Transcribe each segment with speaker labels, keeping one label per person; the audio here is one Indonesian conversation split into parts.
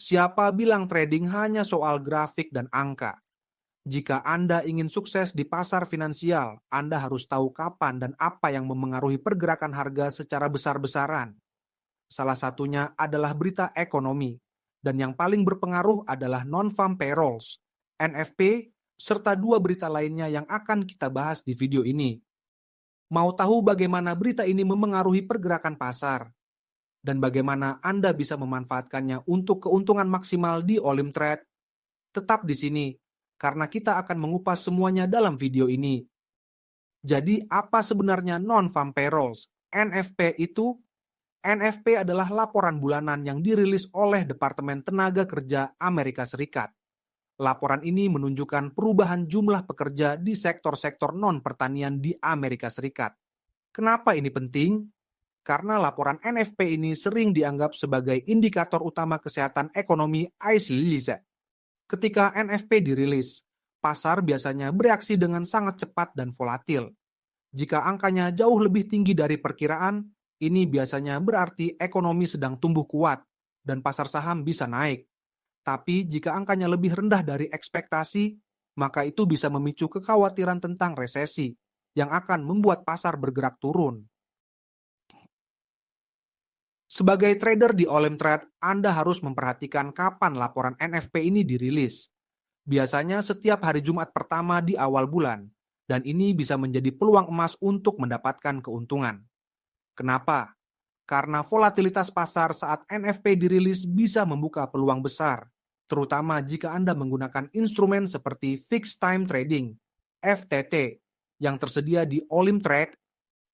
Speaker 1: Siapa bilang trading hanya soal grafik dan angka? Jika Anda ingin sukses di pasar finansial, Anda harus tahu kapan dan apa yang memengaruhi pergerakan harga secara besar-besaran. Salah satunya adalah berita ekonomi, dan yang paling berpengaruh adalah non-farm payrolls, NFP, serta dua berita lainnya yang akan kita bahas di video ini. Mau tahu bagaimana berita ini memengaruhi pergerakan pasar? Dan bagaimana Anda bisa memanfaatkannya untuk keuntungan maksimal di Olim Trade? Tetap di sini, karena kita akan mengupas semuanya dalam video ini. Jadi, apa sebenarnya non-farm payrolls? NFP itu? NFP adalah laporan bulanan yang dirilis oleh Departemen Tenaga Kerja Amerika Serikat. Laporan ini menunjukkan perubahan jumlah pekerja di sektor-sektor non-pertanian di Amerika Serikat. Kenapa ini penting? Karena laporan NFP ini sering dianggap sebagai indikator utama kesehatan ekonomi ICE. Ketika NFP dirilis, pasar biasanya bereaksi dengan sangat cepat dan volatil. Jika angkanya jauh lebih tinggi dari perkiraan, ini biasanya berarti ekonomi sedang tumbuh kuat dan pasar saham bisa naik. Tapi jika angkanya lebih rendah dari ekspektasi, maka itu bisa memicu kekhawatiran tentang resesi yang akan membuat pasar bergerak turun. Sebagai trader di Olim Trade, Anda harus memperhatikan kapan laporan NFP ini dirilis. Biasanya setiap hari Jumat pertama di awal bulan, dan ini bisa menjadi peluang emas untuk mendapatkan keuntungan. Kenapa? Karena volatilitas pasar saat NFP dirilis bisa membuka peluang besar, terutama jika Anda menggunakan instrumen seperti Fixed Time Trading, FTT, yang tersedia di Olim Trade.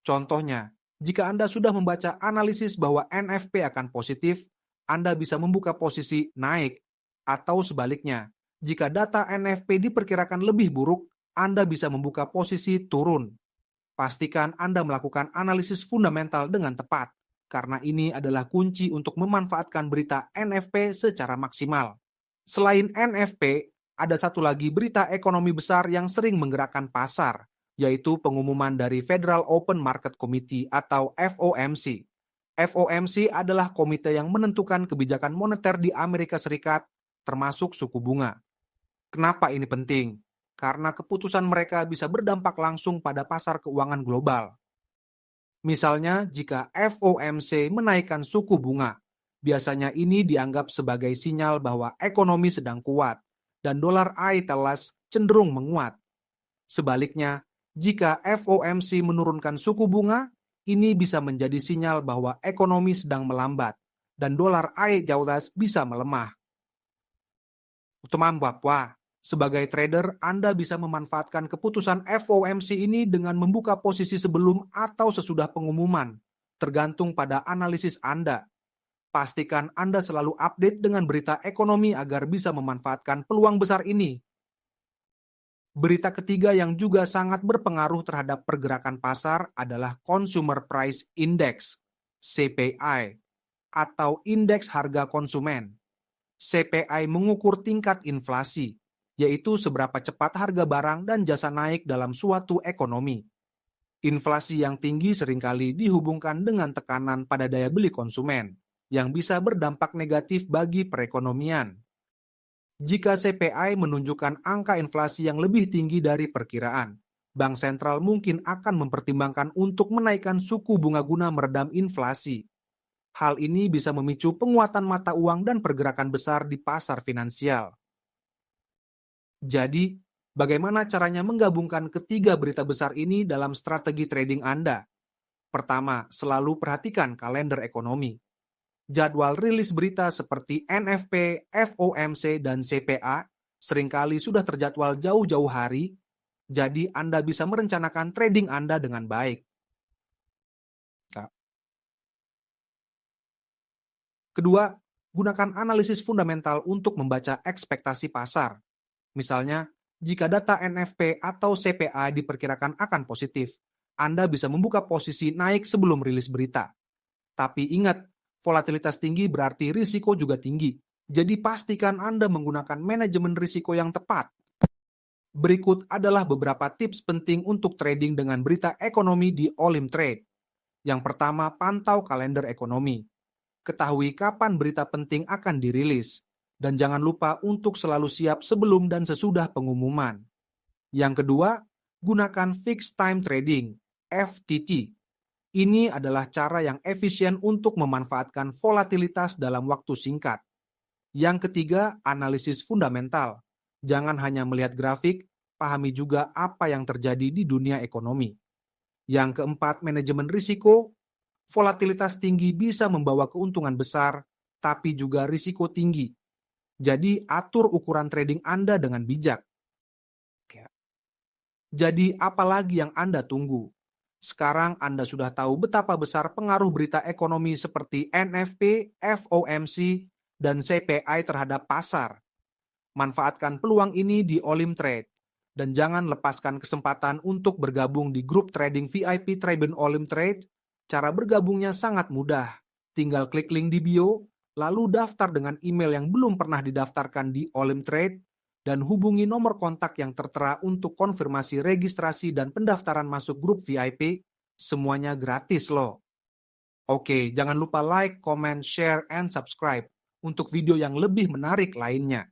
Speaker 1: Contohnya, jika Anda sudah membaca analisis bahwa NFP akan positif, Anda bisa membuka posisi naik, atau sebaliknya, jika data NFP diperkirakan lebih buruk, Anda bisa membuka posisi turun. Pastikan Anda melakukan analisis fundamental dengan tepat, karena ini adalah kunci untuk memanfaatkan berita NFP secara maksimal. Selain NFP, ada satu lagi berita ekonomi besar yang sering menggerakkan pasar, yaitu pengumuman dari Federal Open Market Committee atau FOMC. FOMC adalah komite yang menentukan kebijakan moneter di Amerika Serikat, termasuk suku bunga. Kenapa ini penting? Karena keputusan mereka bisa berdampak langsung pada pasar keuangan global. Misalnya, jika FOMC menaikkan suku bunga, biasanya ini dianggap sebagai sinyal bahwa ekonomi sedang kuat dan dolar AITLS cenderung menguat. Sebaliknya, jika FOMC menurunkan suku bunga, ini bisa menjadi sinyal bahwa ekonomi sedang melambat dan dolar AITLS bisa melemah. Teman Papua, sebagai trader, Anda bisa memanfaatkan keputusan FOMC ini dengan membuka posisi sebelum atau sesudah pengumuman, tergantung pada analisis Anda. Pastikan Anda selalu update dengan berita ekonomi agar bisa memanfaatkan peluang besar ini. Berita ketiga yang juga sangat berpengaruh terhadap pergerakan pasar adalah Consumer Price Index, CPI, atau Indeks Harga Konsumen. CPI mengukur tingkat inflasi, yaitu seberapa cepat harga barang dan jasa naik dalam suatu ekonomi. Inflasi yang tinggi seringkali dihubungkan dengan tekanan pada daya beli konsumen, yang bisa berdampak negatif bagi perekonomian. Jika CPI menunjukkan angka inflasi yang lebih tinggi dari perkiraan, Bank Sentral mungkin akan mempertimbangkan untuk menaikkan suku bunga guna meredam inflasi. Hal ini bisa memicu penguatan mata uang dan pergerakan besar di pasar finansial. Jadi, bagaimana caranya menggabungkan ketiga berita besar ini dalam strategi trading Anda? Pertama, selalu perhatikan kalender ekonomi. Jadwal rilis berita seperti NFP, FOMC, dan CPA seringkali sudah terjadwal jauh-jauh hari, jadi Anda bisa merencanakan trading Anda dengan baik. Kedua, gunakan analisis fundamental untuk membaca ekspektasi pasar. Misalnya, jika data NFP atau CPA diperkirakan akan positif, Anda bisa membuka posisi naik sebelum rilis berita. Tapi ingat, volatilitas tinggi berarti risiko juga tinggi. Jadi pastikan Anda menggunakan manajemen risiko yang tepat. Berikut adalah beberapa tips penting untuk trading dengan berita ekonomi di Olim Trade. Yang pertama, pantau kalender ekonomi. Ketahui kapan berita penting akan dirilis. Dan jangan lupa untuk selalu siap sebelum dan sesudah pengumuman. Yang kedua, gunakan fixed time trading, FTT. Ini adalah cara yang efisien untuk memanfaatkan volatilitas dalam waktu singkat. Yang ketiga, analisis fundamental. Jangan hanya melihat grafik, pahami juga apa yang terjadi di dunia ekonomi. Yang keempat, manajemen risiko. Volatilitas tinggi bisa membawa keuntungan besar, tapi juga risiko tinggi. Jadi, atur ukuran trading Anda dengan bijak. Jadi, apalagi yang Anda tunggu? Sekarang Anda sudah tahu betapa besar pengaruh berita ekonomi seperti NFP, FOMC, dan CPI terhadap pasar. Manfaatkan peluang ini di Olim Trade. Dan jangan lepaskan kesempatan untuk bergabung di grup trading VIP Tribun Olim Trade. Cara bergabungnya sangat mudah. Tinggal klik link di bio, lalu daftar dengan email yang belum pernah didaftarkan di Olim Trade, dan hubungi nomor kontak yang tertera untuk konfirmasi registrasi dan pendaftaran masuk grup VIP. Semuanya gratis loh. Oke, jangan lupa like, comment, share, and subscribe untuk video yang lebih menarik lainnya.